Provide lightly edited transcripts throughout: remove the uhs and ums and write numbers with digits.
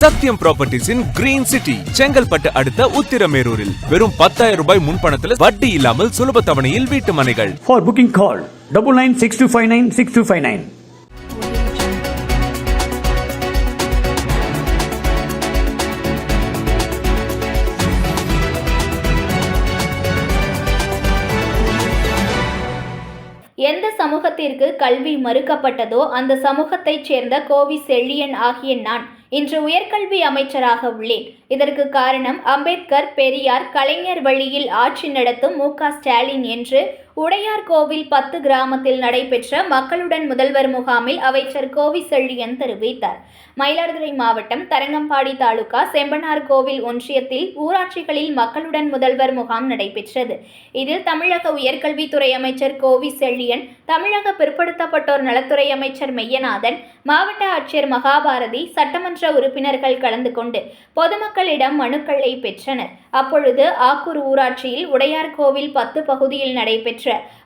சத்யம் ப்ராப்பர்ட்டிஸின் green city Chengalpattu அடுத்த உத்திரமேரூரில் வெறும் 10,000 ரூபாய் முன்பணத்தில் வட்டி இல்லாமல் சுலப தவணையில் வீட்டு மனைகள். For booking call 9962596259. எந்த சமூகத்திற்கு கல்வி மறுக்கப்பட்டதோ அந்த சமூகத்தைச் சேர்ந்த கோவி செழியன் ஆகிய நான் இன்று உயர்கல்வி அமைச்சராக உள்ளேன். இதற்கு காரணம் அம்பேத்கர், பெரியார், கலைஞர் வழியில் ஆட்சி நடத்தும் மு.க.ஸ்டாலின் என்று உடையார் கோவில் 10 கிராமத்தில் நடைபெற்ற மக்களுடன் முதல்வர் முகாமில் அமைச்சர் கோவி செழியன் தெரிவித்தார். மயிலாடுதுறை மாவட்டம் தரங்கம்பாடி தாலுகா செம்பனார் கோவில் ஒன்றியத்தில் ஊராட்சிகளில் மக்களுடன் முதல்வர் முகாம் நடைபெற்றது. இதில் தமிழக உயர்கல்வித்துறை அமைச்சர் கோவி செழியன், தமிழக பிற்படுத்தப்பட்டோர் நலத்துறை அமைச்சர் மெய்யநாதன், மாவட்ட ஆட்சியர் மகாபாரதி, சட்டமன்ற உறுப்பினர்கள் கலந்து கொண்டு பொதுமக்களிடம் மனுக்களை பெற்றனர். அப்பொழுது ஆக்கூர் ஊராட்சியில் உடையார் கோவில் 10 பகுதியில் நடைபெற்ற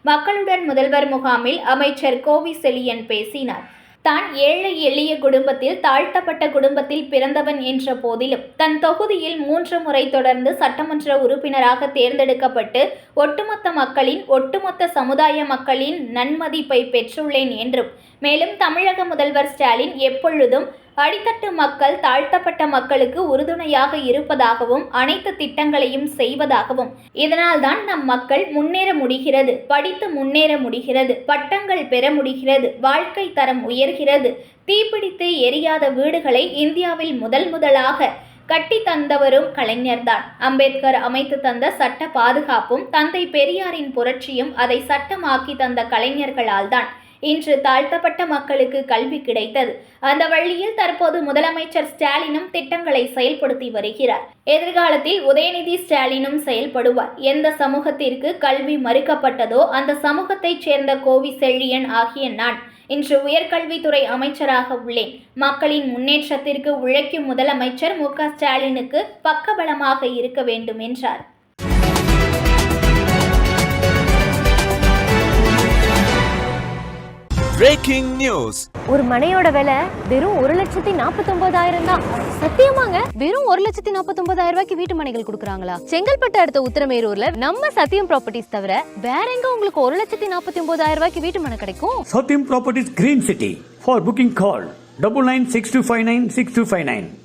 மக்களுடன் முதல்வர் முகாமில் அமைச்சர் கோவி செழியன் பேசினார். தான் ஏழை எளிய குடும்பத்தில் தாழ்த்தப்பட்ட குடும்பத்தில் பிறந்தவன் என்ற போதிலும் தன் தொகுதியில் 3 முறை தொடர்ந்து சட்டமன்ற உறுப்பினராக தேர்ந்தெடுக்கப்பட்டு ஒட்டுமொத்த மக்களின் ஒட்டுமொத்த சமுதாய மக்களின் நன்மதிப்பை பெற்றுள்ளேன் என்றும், மேலும் தமிழக முதல்வர் ஸ்டாலின் எப்பொழுதும் அடித்தட்டு மக்கள், தாழ்த்தப்பட்ட மக்களுக்கு உறுதுணையாக இருப்பதாகவும் அனைத்து திட்டங்களையும் செய்வதாகவும், இதனால்தான் நம் மக்கள் முன்னேற முடிகிறது, படித்து முன்னேற முடிகிறது, பட்டங்கள் பெற முடிகிறது, வாழ்க்கை தரம் உயர்கிறது, தீப்பிடித்து எரியாத வீடுகளை இந்தியாவில் முதலாக கட்டி தந்தவரும் கலைஞர்தான். அம்பேத்கர் அமைத்து தந்த சட்ட பாதுகாப்பும் தந்தை பெரியாரின் புரட்சியும் அதை சட்டமாக்கி தந்த கலைஞர்களால் தான் இன்று தாழ்த்தப்பட்ட மக்களுக்கு கல்வி கிடைத்தது. அந்த வழியில் தற்போது முதலமைச்சர் ஸ்டாலினும் திட்டங்களை செயல்படுத்தி வருகிறார். எதிர்காலத்தில் உதயநிதி ஸ்டாலினும் செயல்படுவார். எந்த சமூகத்திற்கு கல்வி மறுக்கப்பட்டதோ அந்த சமூகத்தைச் சேர்ந்த கோவி செழியன் ஆகிய நான் இன்று உயர்கல்வித்துறை அமைச்சராக உள்ளேன். மக்களின் முன்னேற்றத்திற்கு உழைக்கும் முதலமைச்சர் மு.க.ஸ்டாலினுக்கு பக்கபலமாக இருக்க வேண்டும் என்றார். Breaking news. ஒரு மனையோட விலை வெறும் 1,49,000 தான். சத்தியமாங்க? வெறும் 1,49,000 ரூபாய்க்கு வீட்டு மனைகள் கொடுக்குறாங்களா? செங்கல்பட்டு அடுத்த உத்திரமேரூர்ல நம்ம சத்யம் ப்ராப்பர்ட்டிஸ் தவிர வேற எங்க உங்களுக்கு 1,49,000 ரூபாய்க்கு வீட்டு மனை கிடைக்கும்? Satyam Properties Green City. For booking call 9962596259.